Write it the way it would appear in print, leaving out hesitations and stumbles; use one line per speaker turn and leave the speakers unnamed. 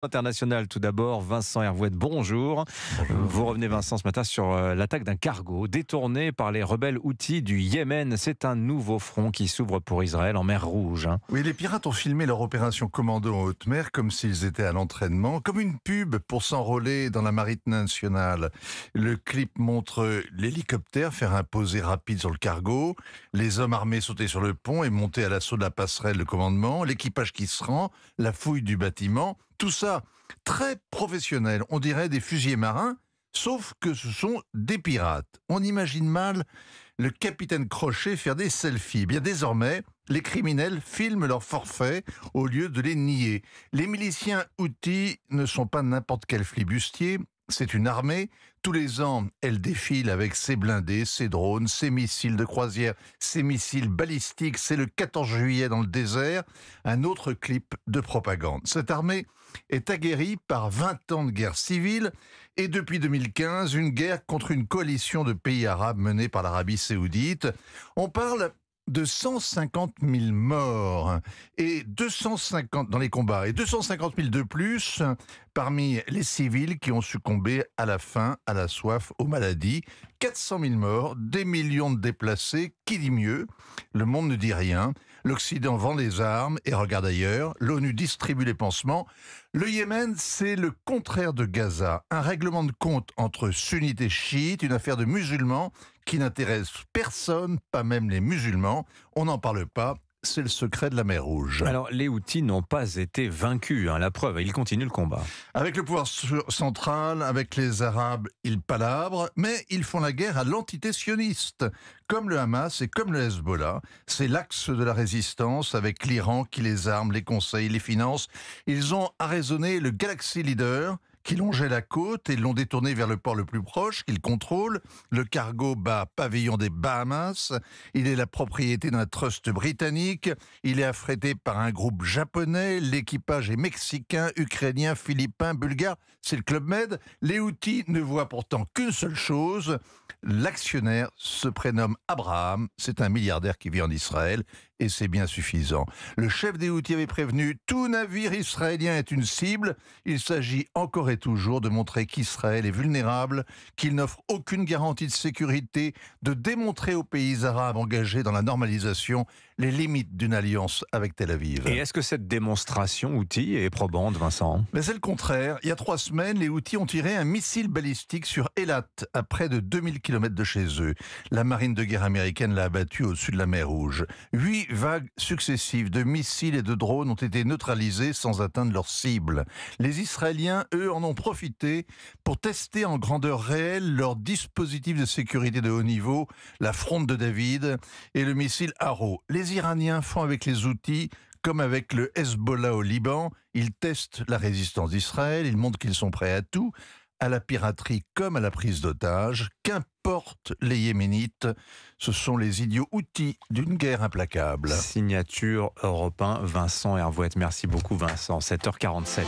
International tout d'abord, Vincent Hervouet, bonjour. Vous revenez Vincent ce matin sur l'attaque d'un cargo détourné par les rebelles Houthis du Yémen. C'est un nouveau front qui s'ouvre pour Israël en mer Rouge.
Oui, les pirates ont filmé leur opération commando en haute mer comme s'ils étaient à l'entraînement, comme une pub pour s'enrôler dans la marine nationale. Le clip montre l'hélicoptère faire un posé rapide sur le cargo, les hommes armés sauter sur le pont et monter à l'assaut de la passerelle de commandement, l'équipage qui se rend, la fouille du bâtiment. Tout ça, très professionnel, on dirait des fusiliers marins, sauf que ce sont des pirates. On imagine mal le capitaine Crochet faire des selfies. Eh bien désormais, les criminels filment leurs forfaits au lieu de les nier. Les miliciens Houthis ne sont pas n'importe quel flibustier, c'est une armée. Tous les ans, elle défile avec ses blindés, ses drones, ses missiles de croisière, ses missiles balistiques. C'est le 14 juillet dans le désert, un autre clip de propagande. Cette armée est aguerrie par 20 ans de guerre civile et depuis 2015, une guerre contre une coalition de pays arabes menée par l'Arabie saoudite. On parle de 150 000 morts et 250 dans les combats et 250 000 de plus parmi les civils qui ont succombé à la faim, à la soif, aux maladies. 400 000 morts, des millions de déplacés. Qui dit mieux? Le monde ne dit rien. L'Occident vend des armes et regarde ailleurs. L'ONU distribue les pansements. Le Yémen, c'est le contraire de Gaza. Un règlement de compte entre sunnites et chiites, une affaire de musulmans qui n'intéresse personne, pas même les musulmans. On n'en parle pas. C'est le secret de la mer Rouge.
Alors, les Houthis n'ont pas été vaincus, la preuve, ils continuent le combat.
Avec le pouvoir central, avec les Arabes, ils palabrent, mais ils font la guerre à l'entité sioniste. Comme le Hamas et comme le Hezbollah, c'est l'axe de la résistance avec l'Iran qui les arme, les conseille, les finance. Ils ont arraisonné le Galaxy Leader, qui longeait la côte et l'ont détourné vers le port le plus proche, qu'ils contrôlent. Le cargo bat pavillon des Bahamas. Il est la propriété d'un trust britannique. Il est affrété par un groupe japonais. L'équipage est mexicain, ukrainien, philippin, bulgare. C'est le Club Med. Les Houthis ne voient pourtant qu'une seule chose. L'actionnaire se prénomme Abraham. C'est un milliardaire qui vit en Israël et c'est bien suffisant. Le chef des Houthis avait prévenu, tout navire israélien est une cible. Il s'agit encore et toujours de montrer qu'Israël est vulnérable, qu'il n'offre aucune garantie de sécurité, de démontrer aux pays arabes engagés dans la normalisation les limites d'une alliance avec Tel Aviv.
Et est-ce que cette démonstration Houthi est probante, Vincent?
Mais c'est le contraire. Il y a 3 semaines, les Houthis ont tiré un missile balistique sur Eilat, à près de 2000 km de chez eux. La marine de guerre américaine l'a abattu au-dessus de la mer Rouge. 8 vagues successives de missiles et de drones ont été neutralisées sans atteindre leur cible. Les Israéliens, eux, en ont profité pour tester en grandeur réelle leur dispositif de sécurité de haut niveau, la fronde de David et le missile Arrow. Les Iraniens font avec les Houthis comme avec le Hezbollah au Liban. Ils testent la résistance d'Israël, ils montrent qu'ils sont prêts à tout, à la piraterie comme à la prise d'otages. Qu'importe les Yéménites, ce sont les idiots Houthis d'une guerre implacable.
Signature Europe 1, Vincent Hervouet. Merci beaucoup Vincent, 7h47.